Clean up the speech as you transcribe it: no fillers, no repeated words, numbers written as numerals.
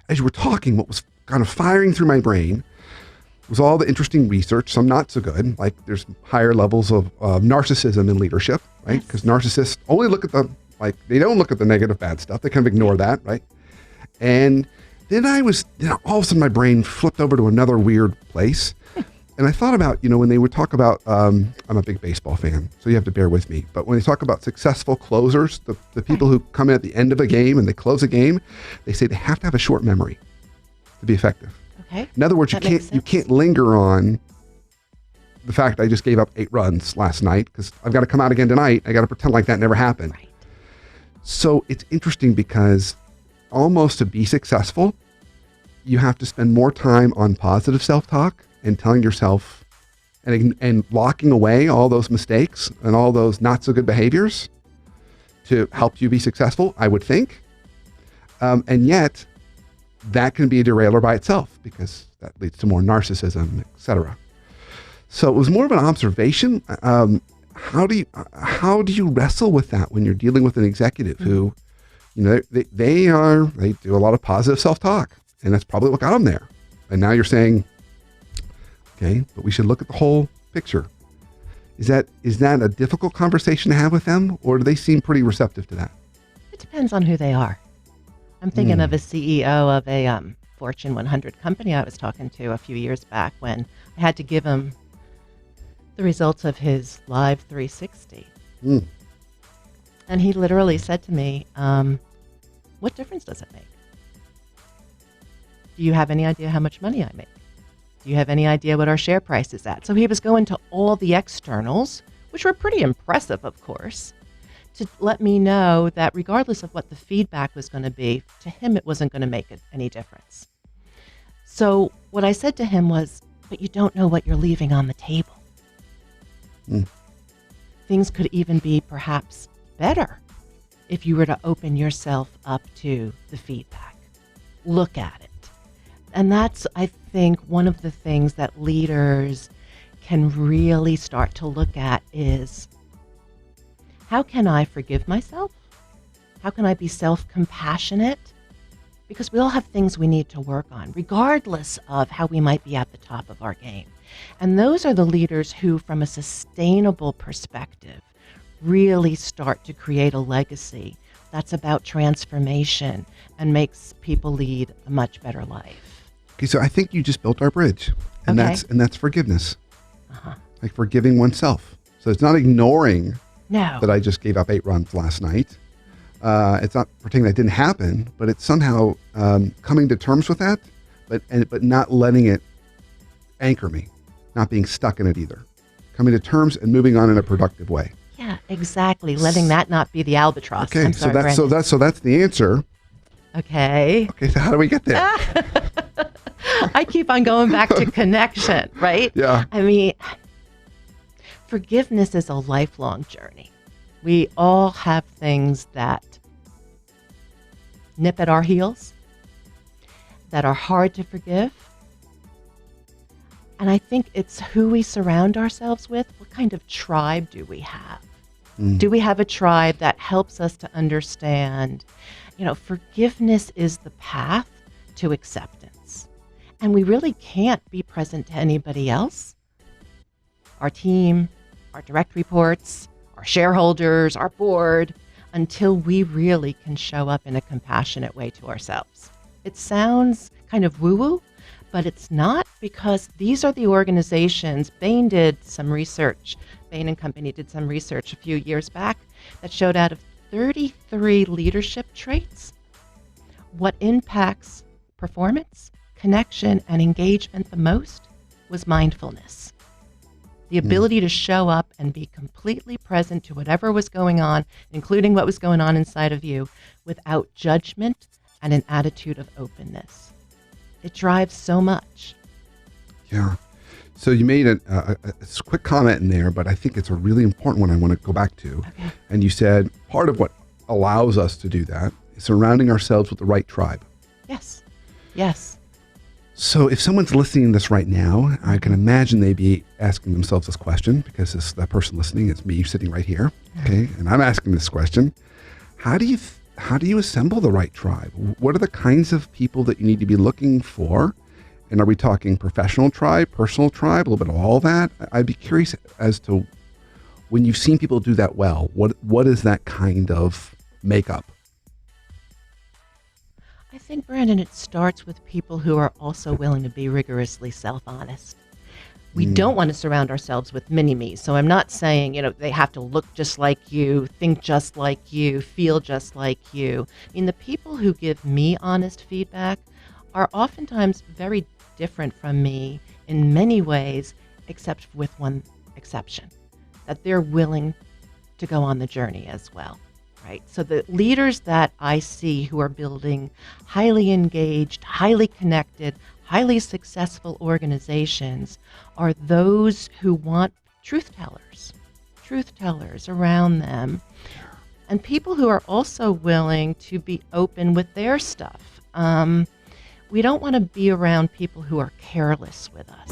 as you were talking, what was kind of firing through my brain was all the interesting research, some not so good, like there's higher levels of narcissism in leadership, right? Because narcissists only look at they don't look at the negative, bad stuff. They kind of ignore that, right? And then all of a sudden my brain flipped over to another weird place. And I thought about, when they would talk about, I'm a big baseball fan, so you have to bear with me. But when they talk about successful closers, the people who come in at the end of a game and they close a game, they say they have to have a short memory to be effective. Okay. In other words, you can't linger on the fact I just gave up 8 runs last night because I've got to come out again tonight. I got to pretend like that never happened. Right. So it's interesting because almost to be successful, you have to spend more time on positive self-talk and telling yourself and locking away all those mistakes and all those not so good behaviors to help you be successful, I would think. And yet that can be a derailer by itself because that leads to more narcissism, etc. So it was more of an observation. How do you wrestle with that when you're dealing with an executive who, they do a lot of positive self-talk, and that's probably what got them there. And now you're saying, okay, but we should look at the whole picture. Is that a difficult conversation to have with them, or do they seem pretty receptive to that? It depends on who they are. I'm thinking of a CEO of a Fortune 100 company I was talking to a few years back when I had to give him the results of his Live 360. And he literally said to me, what difference does it make? Do you have any idea how much money I make? Do you have any idea what our share price is at? So he was going to all the externals, which were pretty impressive, of course, to let me know that regardless of what the feedback was going to be, to him it wasn't going to make any difference. So what I said to him was, but you don't know what you're leaving on the table. Things could even be perhaps better if you were to open yourself up to the feedback. Look at it. And that's, I think, one of the things that leaders can really start to look at is, how can I forgive myself? How can I be self-compassionate? Because we all have things we need to work on, regardless of how we might be at the top of our game. And those are the leaders who, from a sustainable perspective, really start to create a legacy that's about transformation and makes people lead a much better life. Okay, so I think you just built our bridge, and that's forgiveness, like forgiving oneself. So it's not ignoring that I just gave up 8 runs last night. It's not pretending that didn't happen, but it's somehow coming to terms with that, but not letting it anchor me, not being stuck in it either. Coming to terms and moving on in a productive way. Yeah, exactly. Letting that not be the albatross. Okay, so that's the answer. Okay. Okay, so how do we get there? I keep on going back to connection, right? Yeah. I mean, forgiveness is a lifelong journey. We all have things that nip at our heels, that are hard to forgive. And I think it's who we surround ourselves with. What kind of tribe do we have? Do we have a tribe that helps us to understand, forgiveness is the path to acceptance. And we really can't be present to anybody else. Our team, our direct reports, our shareholders, our board, until we really can show up in a compassionate way to ourselves. It sounds kind of woo-woo, but it's not, because these are the organizations. Bain did some research. Bain and Company did some research a few years back that showed out of 33 leadership traits, what impacts performance, connection, and engagement the most was mindfulness. The ability to show up and be completely present to whatever was going on, including what was going on inside of you, without judgment and an attitude of openness. It drives so much. Yeah. So you made a quick comment in there, but I think it's a really important one I want to go back to. Okay. And you said part of what allows us to do that is surrounding ourselves with the right tribe. Yes. Yes. So if someone's listening to this right now, I can imagine they'd be asking themselves this question, because that person listening is me sitting right here. Okay. And I'm asking this question. How do how do you assemble the right tribe? What are the kinds of people that you need to be looking for? And are we talking professional tribe, personal tribe, a little bit of all that? I'd be curious as to when you've seen people do that well, what is that kind of makeup? I think, Brandon, it starts with people who are also willing to be rigorously self-honest. We don't want to surround ourselves with mini-me's. So I'm not saying, they have to look just like you, think just like you, feel just like you. I mean, the people who give me honest feedback are oftentimes very different from me in many ways, except with one exception, that they're willing to go on the journey as well. Right. So the leaders that I see who are building highly engaged, highly connected, highly successful organizations are those who want truth tellers around them, and people who are also willing to be open with their stuff. We don't want to be around people who are careless with us.